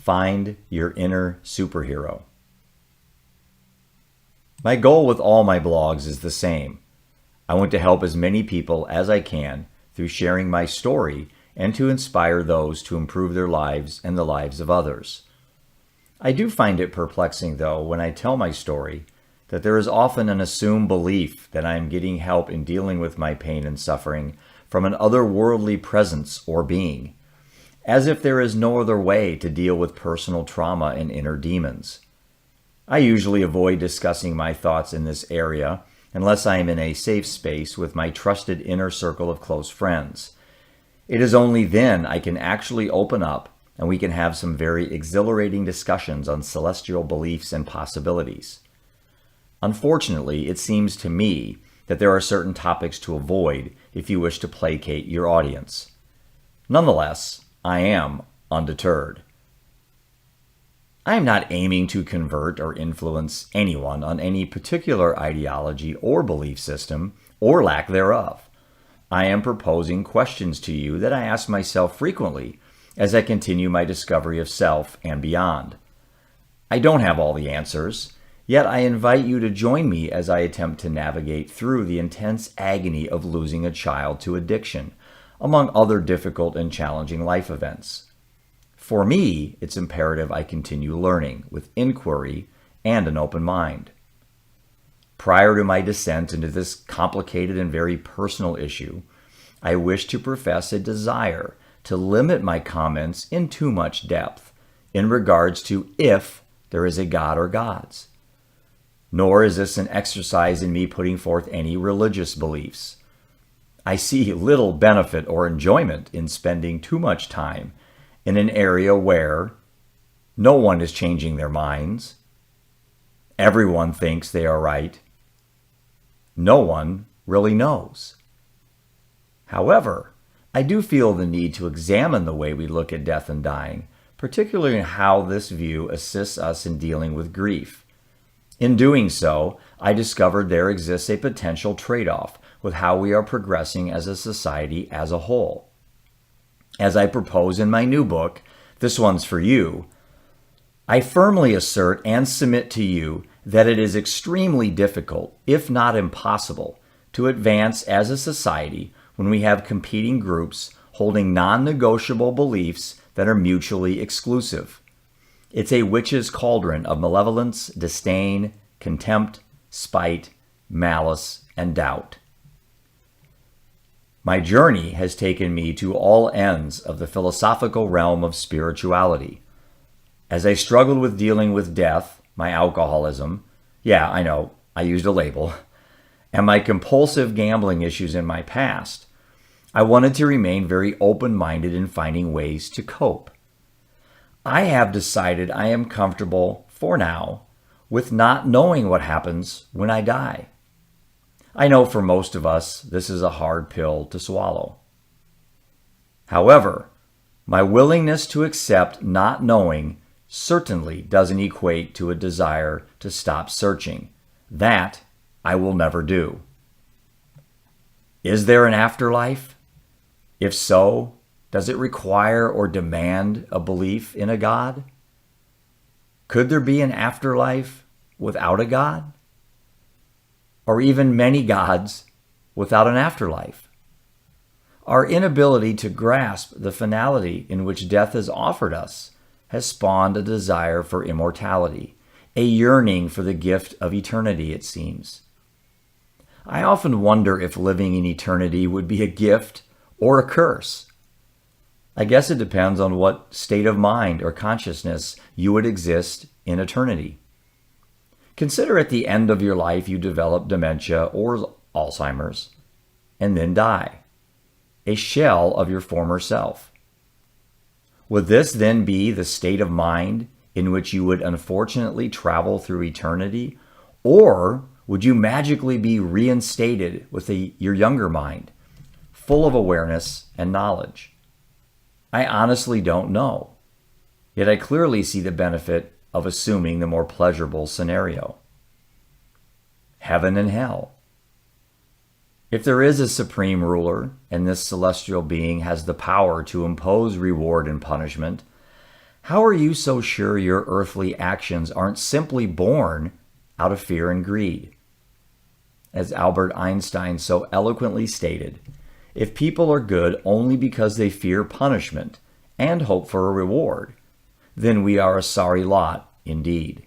Find your inner superhero. My goal with all my blogs is the same. I want to help as many people as I can through sharing my story and to inspire those to improve their lives and the lives of others. I do find it perplexing, though, when I tell my story, that there is often an assumed belief that I am getting help in dealing with my pain and suffering from an otherworldly presence or being, as if there is no other way to deal with personal trauma and inner demons. I usually avoid discussing my thoughts in this area unless I am in a safe space with my trusted inner circle of close friends. It is only then I can actually open up and we can have some very exhilarating discussions on celestial beliefs and possibilities. Unfortunately, it seems to me that there are certain topics to avoid if you wish to placate your audience. Nonetheless, I am undeterred. I am not aiming to convert or influence anyone on any particular ideology or belief system, or lack thereof. I am proposing questions to you that I ask myself frequently as I continue my discovery of self and beyond. I don't have all the answers, yet I invite you to join me as I attempt to navigate through the intense agony of losing a child to addiction, among other difficult and challenging life events. For me, it's imperative I continue learning with inquiry and an open mind. Prior to my descent into this complicated and very personal issue, I wish to profess a desire to limit my comments in too much depth in regards to if there is a God or gods. Nor is this an exercise in me putting forth any religious beliefs. I see little benefit or enjoyment in spending too much time in an area where no one is changing their minds. Everyone thinks they are right. No one really knows. However, I do feel the need to examine the way we look at death and dying, particularly in how this view assists us in dealing with grief. In doing so, I discovered there exists a potential trade-off with how we are progressing as a society as a whole. As I propose in my new book, This One's for You, I firmly assert and submit to you that it is extremely difficult, if not impossible, to advance as a society when we have competing groups holding non-negotiable beliefs that are mutually exclusive. It's a witch's cauldron of malevolence, disdain, contempt, spite, malice, and doubt. My journey has taken me to all ends of the philosophical realm of spirituality. As I struggled with dealing with death, my alcoholism, yeah, I know, I used a label, and my compulsive gambling issues in my past, I wanted to remain very open-minded in finding ways to cope. I have decided I am comfortable, for now, with not knowing what happens when I die. I know for most of us, this is a hard pill to swallow. However, my willingness to accept not knowing certainly doesn't equate to a desire to stop searching. That I will never do. Is there an afterlife? If so, does it require or demand a belief in a God? Could there be an afterlife without a God? Or even many gods without an afterlife? Our inability to grasp the finality in which death is offered us has spawned a desire for immortality, a yearning for the gift of eternity, it seems. I often wonder if living in eternity would be a gift or a curse. I guess it depends on what state of mind or consciousness you would exist in eternity. Consider at the end of your life you develop dementia or Alzheimer's and then die, a shell of your former self. Would this then be the state of mind in which you would unfortunately travel through eternity? Or would you magically be reinstated with your younger mind, full of awareness and knowledge? I honestly don't know, yet I clearly see the benefit of assuming the more pleasurable scenario. Heaven and hell. If there is a supreme ruler, and this celestial being has the power to impose reward and punishment, How are you so sure your earthly actions aren't simply born out of fear and greed? As Albert Einstein so eloquently stated, if people are good only because they fear punishment and hope for a reward, then we are a sorry lot indeed.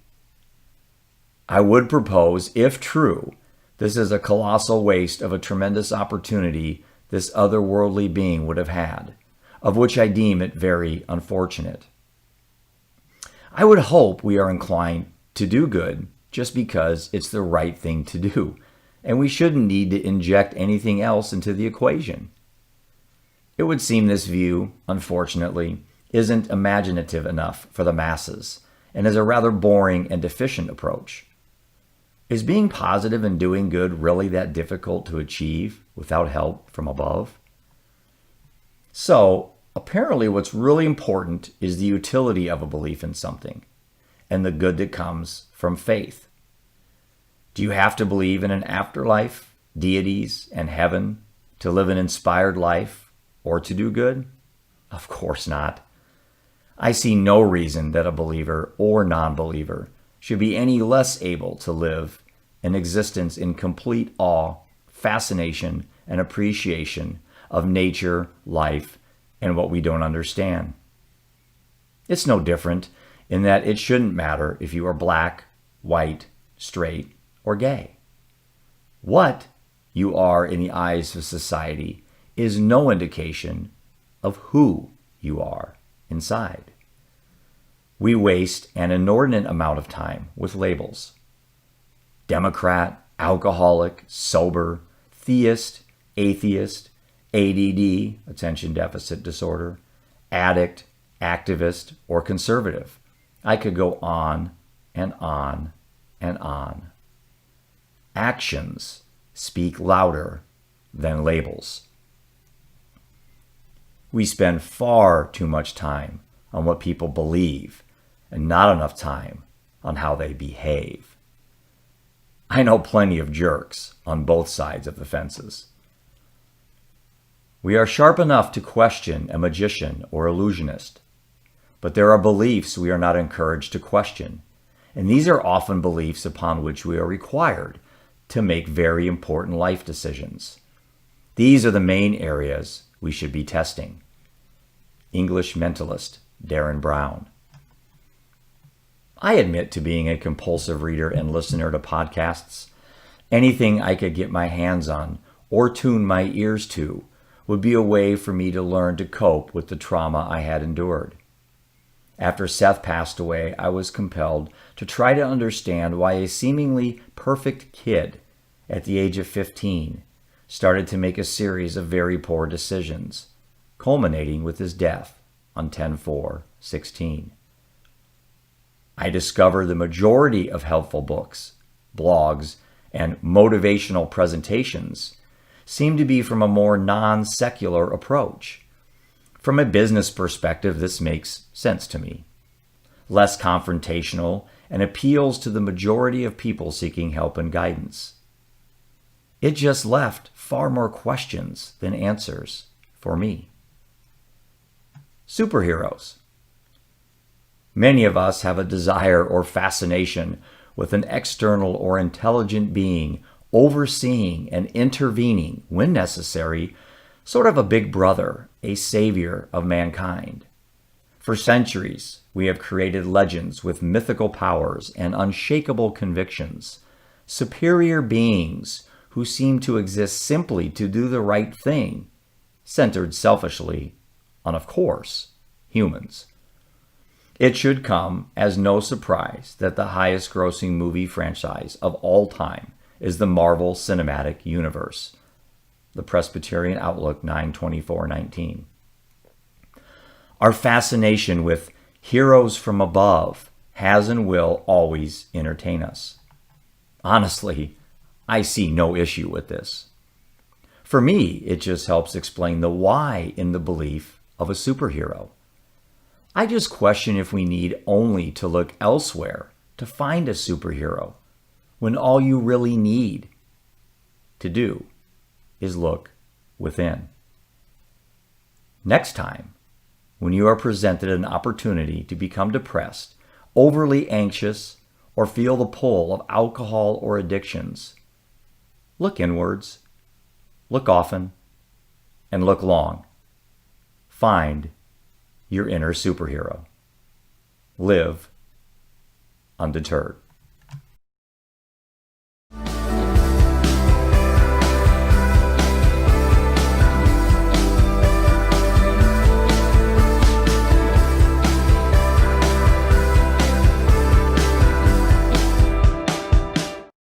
I would propose, if true, this is a colossal waste of a tremendous opportunity this otherworldly being would have had, of which I deem it very unfortunate. I would hope we are inclined to do good just because it's the right thing to do, and we shouldn't need to inject anything else into the equation. It would seem this view, unfortunately, isn't imaginative enough for the masses, and is a rather boring and deficient approach. Is being positive and doing good really that difficult to achieve without help from above? So, apparently what's really important is the utility of a belief in something, and the good that comes from faith. Do you have to believe in an afterlife, deities, and heaven to live an inspired life or to do good? Of course not. I see no reason that a believer or non-believer should be any less able to live an existence in complete awe, fascination, and appreciation of nature, life, and what we don't understand. It's no different in that it shouldn't matter if you are black, white, straight, or gay. What you are in the eyes of society is no indication of who you are inside. We waste an inordinate amount of time with labels. Democrat, alcoholic, sober, theist, atheist, ADD, attention deficit disorder, addict, activist, or conservative. I could go on and on and on. Actions speak louder than labels. We spend far too much time on what people believe and not enough time on how they behave. I know plenty of jerks on both sides of the fences. We are sharp enough to question a magician or illusionist, but there are beliefs we are not encouraged to question, and these are often beliefs upon which we are required to make very important life decisions. These are the main areas we should be testing. English mentalist Darren Brown. I admit to being a compulsive reader and listener to podcasts. Anything I could get my hands on or tune my ears to would be a way for me to learn to cope with the trauma I had endured. After Seth passed away, I was compelled to try to understand why a seemingly perfect kid at the age of 15 started to make a series of very poor decisions, culminating with his death on 10/4/16. I discovered the majority of helpful books, blogs, and motivational presentations seem to be from a more non-secular approach. From a business perspective, this makes sense to me. Less confrontational and appeals to the majority of people seeking help and guidance. It just left far more questions than answers for me. Superheroes. Many of us have a desire or fascination with an external or intelligent being overseeing and intervening, when necessary, sort of a big brother, a savior of mankind. For centuries, we have created legends with mythical powers and unshakable convictions, superior beings who seem to exist simply to do the right thing, centered selfishly on, of course, humans. It should come as no surprise that the highest grossing movie franchise of all time is the Marvel Cinematic Universe. The Presbyterian Outlook 9/24/19. Our fascination with heroes from above has and will always entertain us. Honestly, I see no issue with this. For me, it just helps explain the why in the belief of a superhero. I just question if we need only to look elsewhere to find a superhero, when all you really need to do is look within. Next time, when you are presented an opportunity to become depressed, overly anxious, or feel the pull of alcohol or addictions, look inwards, look often, and look long. Find your inner superhero. Live undeterred.